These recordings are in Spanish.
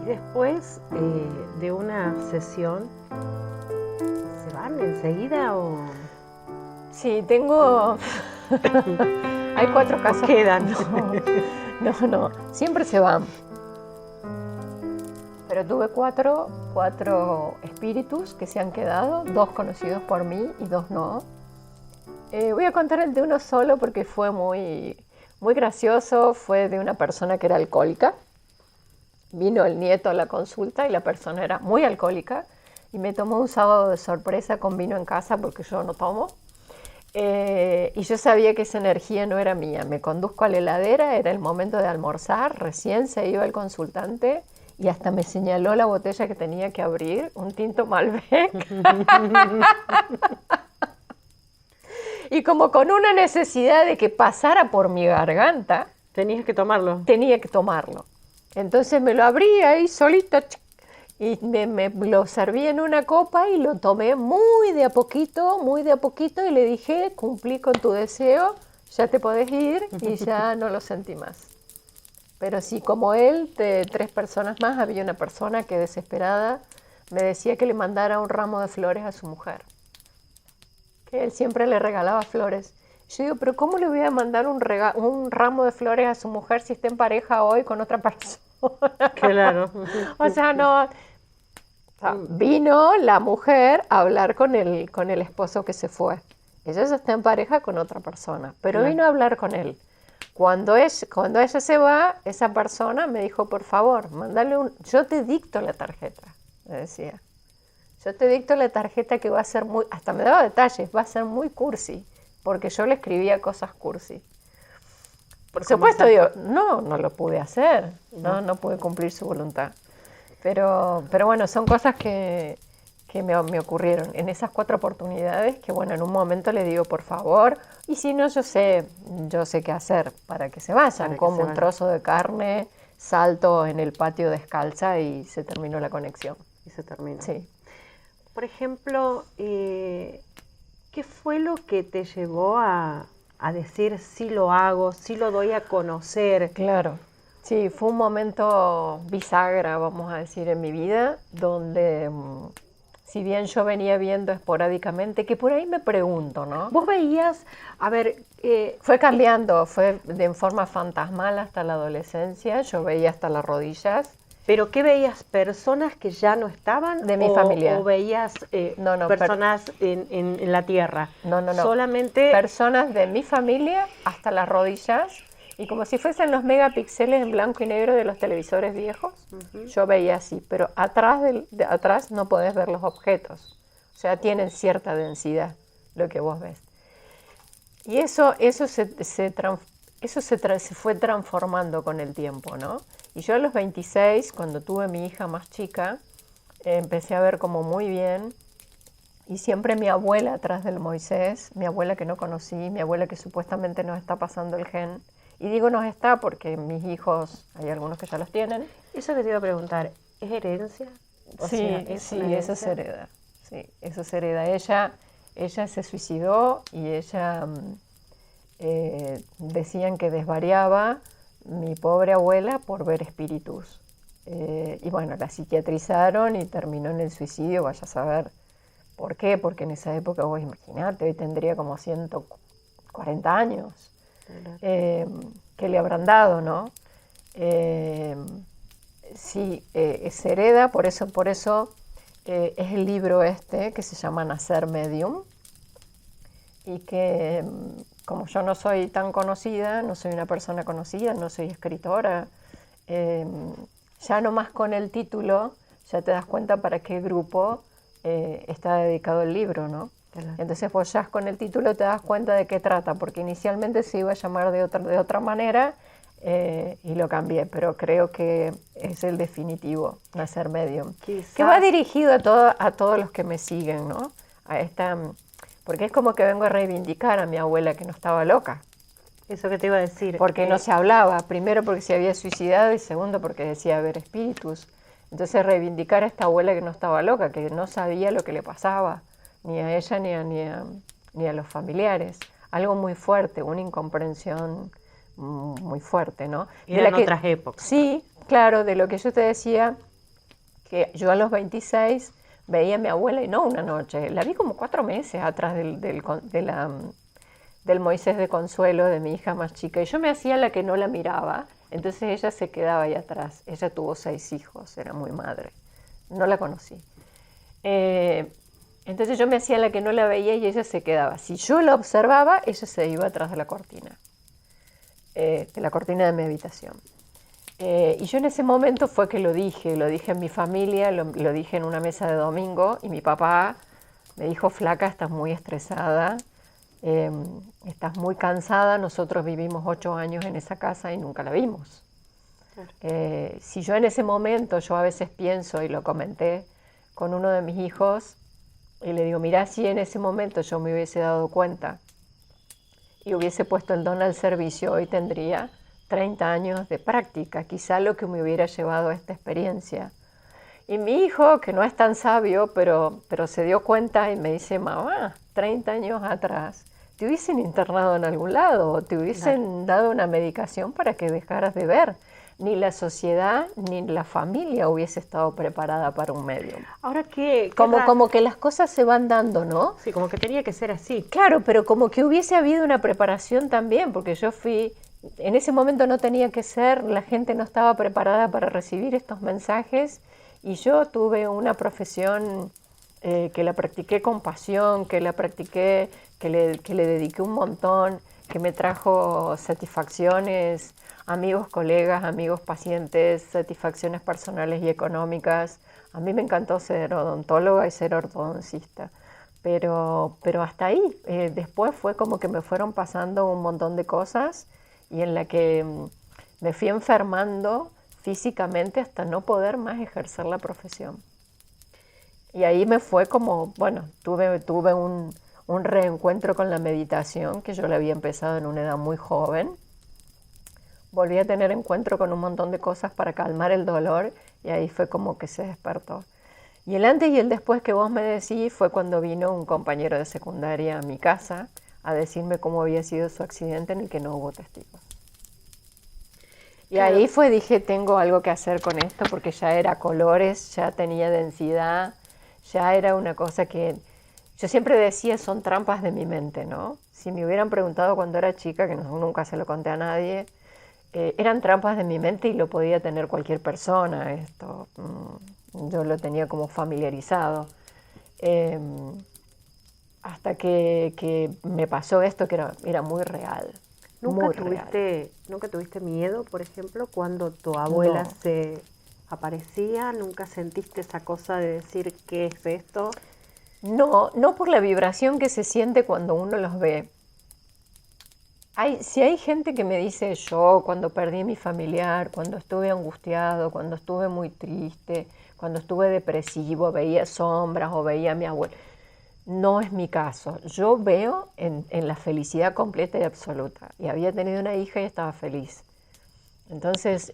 Después de una sesión, ¿se van enseguida o...? Sí, tengo... Hay 4 casos. ¿O quedan? No, siempre se van. Pero tuve cuatro espíritus que se han quedado, 2 conocidos por mí y 2 no. Voy a contar el de uno solo porque fue muy gracioso. Fue de una persona que era alcohólica. Vino el nieto a la consulta y la persona era muy alcohólica y me tomó un sábado de sorpresa con vino en casa porque yo no tomo. Y yo sabía que esa energía no era mía. Me conduzco a la heladera, era el momento de almorzar, recién se iba el consultante y hasta me señaló la botella que tenía que abrir, un tinto Malbec. Y como con una necesidad de que pasara por mi garganta, Tenías que tomarlo. tenía que tomarlo. Entonces me lo abrí ahí solito y me lo serví en una copa y lo tomé muy de a poquito y le dije, cumplí con tu deseo, ya te podés ir, y ya no lo sentí más. Pero sí, como él, de 3 personas más, había una persona que desesperada me decía que le mandara un ramo de flores a su mujer, que él siempre le regalaba flores. Yo digo, pero ¿cómo le voy a mandar un ramo de flores a su mujer si está en pareja hoy con otra persona? Claro. O sea, no. O sea, vino la mujer a hablar con el esposo que se fue. Ella ya está en pareja con otra persona, pero Claro. vino a hablar con él. Cuando ella se va, esa persona me dijo, por favor, mandale yo te dicto la tarjeta, me decía. Yo te dicto la tarjeta que va a ser muy, hasta me daba detalles, va a ser muy cursi, porque yo le escribía cosas cursi. Por supuesto, digo, no lo pude hacer, no pude cumplir su voluntad. Pero bueno, son cosas que me ocurrieron en esas 4 oportunidades que, bueno, en un momento le digo, por favor, y si no, yo sé qué hacer para que se vayan. Como un trozo de carne, salto en el patio descalza y se terminó la conexión. Y se terminó. Sí. Por ejemplo, ¿qué fue lo que te llevó a decir sí lo hago, sí lo doy a conocer? Claro. Sí, fue un momento bisagra, vamos a decir, en mi vida, donde si bien yo venía viendo esporádicamente, que por ahí me pregunto, ¿no? Vos veías, a ver... Fue cambiando, fue en forma fantasmal hasta la adolescencia, yo veía hasta las rodillas. ¿Pero qué veías? ¿Personas que ya no estaban? De mi familia. ¿O veías personas en la tierra? No. Solamente... Personas de mi familia hasta las rodillas. Y como si fuesen los megapíxeles en blanco y negro de los televisores viejos, yo veía así, pero atrás no podés ver los objetos. O sea, tienen cierta densidad lo que vos ves. Y eso se fue transformando con el tiempo, ¿no? Y yo a los 26, cuando tuve mi hija más chica, empecé a ver como muy bien. Y siempre mi abuela atrás del Moisés, mi abuela que no conocí, mi abuela que supuestamente nos está pasando el gen. Y digo nos está porque mis hijos, hay algunos que ya los tienen. Eso que te iba a preguntar, ¿es herencia? Sí, eso se hereda. Sí, eso se hereda. Ella se suicidó y ella decían que desvariaba mi pobre abuela por ver espíritus. Y bueno, la psiquiatrizaron y terminó en el suicidio, vaya a saber por qué, porque en esa época, vos imaginate, hoy tendría como 140 años. Que le habrán dado, ¿no? Sí, se hereda, por eso es el libro este que se llama Nacer Medium, y que como yo no soy tan conocida, no soy una persona conocida, no soy escritora, ya nomás con el título ya te das cuenta para qué grupo está dedicado el libro, ¿no? Entonces vos ya con el título te das cuenta de qué trata, porque inicialmente se iba a llamar de otra manera y lo cambié, pero creo que es el definitivo, Nacer Medium. Quizás. Que va dirigido a todos los que me siguen, ¿no? Porque es como que vengo a reivindicar a mi abuela que no estaba loca. Eso que te iba a decir. Porque no se hablaba, primero porque se había suicidado y segundo porque decía haber espíritus. Entonces reivindicar a esta abuela que no estaba loca, que no sabía lo que le pasaba, ni a ella ni a los familiares. Algo muy fuerte, una incomprensión muy fuerte, ¿no? Eran otras épocas. Sí, claro, de lo que yo te decía, que yo a los 26 veía a mi abuela, y no una noche, la vi como 4 meses atrás del Moisés de Consuelo, de mi hija más chica, y yo me hacía la que no la miraba, entonces ella se quedaba ahí atrás. Ella tuvo 6 hijos, era muy madre, no la conocí. Entonces yo me hacía la que no la veía y ella se quedaba. Si yo la observaba, ella se iba atrás de la cortina de mi habitación. Y yo en ese momento fue que lo dije en mi familia, lo dije en una mesa de domingo, y mi papá me dijo: flaca, estás muy estresada, estás muy cansada, nosotros vivimos 8 años en esa casa y nunca la vimos. Claro. Si yo en ese momento, yo a veces pienso, y lo comenté con uno de mis hijos, y le digo: mirá, si en ese momento yo me hubiese dado cuenta y hubiese puesto el don al servicio, hoy tendría 30 años de práctica, quizá lo que me hubiera llevado a esta experiencia. Y mi hijo, que no es tan sabio, pero se dio cuenta y me dice: mamá, 30 años atrás te hubiesen internado en algún lado, o te hubiesen dado una medicación para que dejaras de ver. Ni la sociedad ni la familia hubiese estado preparada para un medium. Ahora que como que las cosas se van dando, ¿no? Sí, como que tenía que ser así. Claro, pero como que hubiese habido una preparación también, porque yo fui, en ese momento no tenía que ser, la gente no estaba preparada para recibir estos mensajes, y yo tuve una profesión que la practiqué con pasión, que la practiqué, que le dediqué un montón, que me trajo satisfacciones, amigos, colegas, amigos, pacientes, satisfacciones personales y económicas. A mí me encantó ser odontóloga y ser ortodoncista, pero hasta ahí. Después fue como que me fueron pasando un montón de cosas, y en la que me fui enfermando físicamente hasta no poder más ejercer la profesión. Y ahí me fue como, bueno, tuve un reencuentro con la meditación, que yo la había empezado en una edad muy joven. Volví a tener encuentro con un montón de cosas para calmar el dolor, y ahí fue como que se despertó. Y el antes y el después que vos me decís fue cuando vino un compañero de secundaria a mi casa a decirme cómo había sido su accidente, en el que no hubo testigos. Y claro, ahí dije, tengo algo que hacer con esto, porque ya era colores, ya tenía densidad, ya era una cosa que yo siempre decía: son trampas de mi mente, ¿no? Si me hubieran preguntado cuando era chica, que nunca se lo conté a nadie, eran trampas de mi mente y lo podía tener cualquier persona. Esto yo lo tenía como familiarizado. Hasta que me pasó esto, que era muy real. ¿Nunca tuviste miedo, por ejemplo, cuando tu abuela se aparecía? ¿Nunca sentiste esa cosa de decir: ¿qué es esto? No por la vibración que se siente cuando uno los ve. Si hay gente que me dice: yo cuando perdí a mi familiar, cuando estuve angustiado, cuando estuve muy triste, cuando estuve depresivo, veía sombras o veía a mi abuela. No es mi caso. Yo veo en la felicidad completa y absoluta. Y había tenido una hija y estaba feliz. Entonces,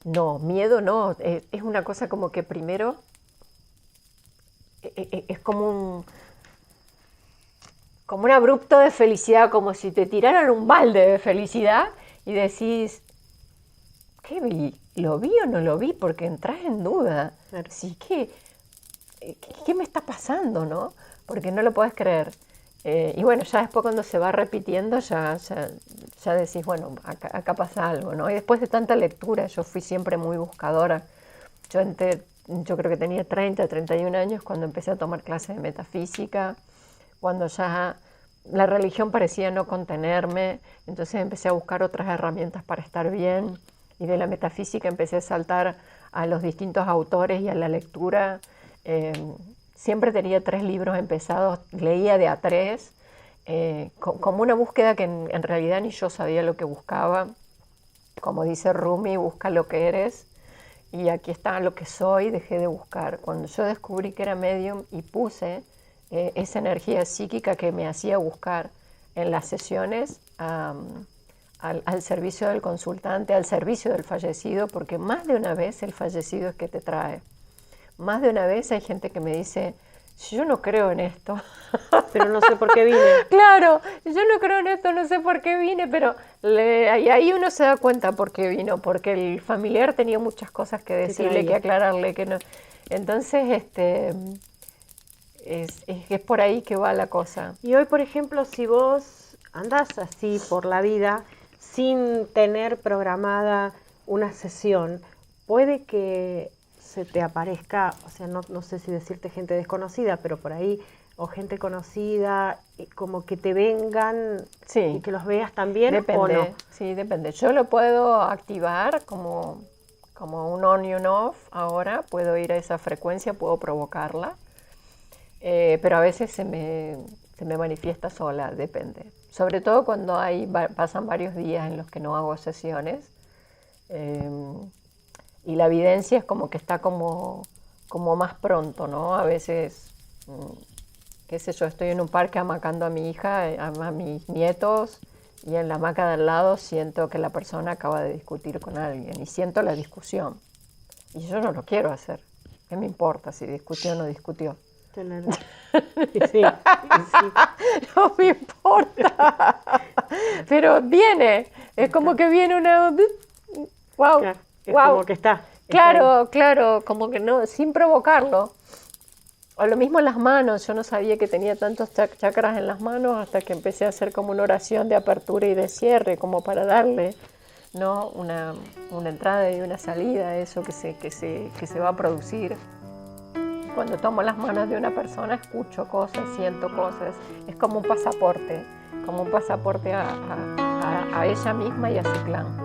no, miedo no. Es una cosa como que primero es como un abrupto de felicidad, como si te tiraran un balde de felicidad y decís: ¿qué vi? ¿Lo vi o no lo vi? Porque entras en duda. Sí, ¿qué me está pasando, no? Porque no lo podés creer. Y bueno, ya después cuando se va repitiendo, ya decís: bueno, acá pasa algo, ¿no? Y después de tanta lectura, yo fui siempre muy buscadora. Yo creo que tenía 31 años cuando empecé a tomar clases de metafísica, cuando ya la religión parecía no contenerme, entonces empecé a buscar otras herramientas para estar bien, y de la metafísica empecé a saltar a los distintos autores y a la lectura. Siempre tenía 3 libros empezados, leía de a 3, como una búsqueda que en realidad ni yo sabía lo que buscaba. Como dice Rumi: busca lo que eres, y aquí está lo que soy. Dejé de buscar. Cuando yo descubrí que era medium y puse esa energía psíquica que me hacía buscar en las sesiones al servicio del consultante, al servicio del fallecido, porque más de una vez el fallecido es que te trae. Más de una vez hay gente que me dice: yo no creo en esto. Pero no sé por qué vine. Claro, yo no creo en esto, no sé por qué vine, pero y ahí uno se da cuenta por qué vino, porque el familiar tenía muchas cosas que decirle, que aclararle, que no. Entonces, es por ahí que va la cosa. Y hoy, por ejemplo, si vos andás así por la vida sin tener programada una sesión, puede que se te aparezca, o sea, no sé si decirte gente desconocida, pero por ahí, o gente conocida, como que te vengan y que los veas también, depende, ¿o no? Sí, depende. Yo lo puedo activar como un on y un off ahora, puedo ir a esa frecuencia, puedo provocarla, pero a veces se me manifiesta sola, depende. Sobre todo cuando pasan varios días en los que no hago sesiones, y la evidencia es como que está como más pronto, ¿no? A veces, qué sé yo, estoy en un parque amacando a mi hija, a mis nietos, y en la hamaca de al lado siento que la persona acaba de discutir con alguien y siento la discusión. Y yo no lo quiero hacer. ¿Qué me importa si discutió o no discutió? Sí. No me importa. Pero viene, es como que viene una... ¡Wow! Claro, es wow. como que está. Claro, como que no, sin provocarlo. O lo mismo en las manos, yo no sabía que tenía tantos chakras en las manos hasta que empecé a hacer como una oración de apertura y de cierre, como para darle, ¿no? una entrada y una salida a eso que se va a producir. Cuando tomo las manos de una persona escucho cosas, siento cosas, es como un pasaporte a ella misma y a su clan.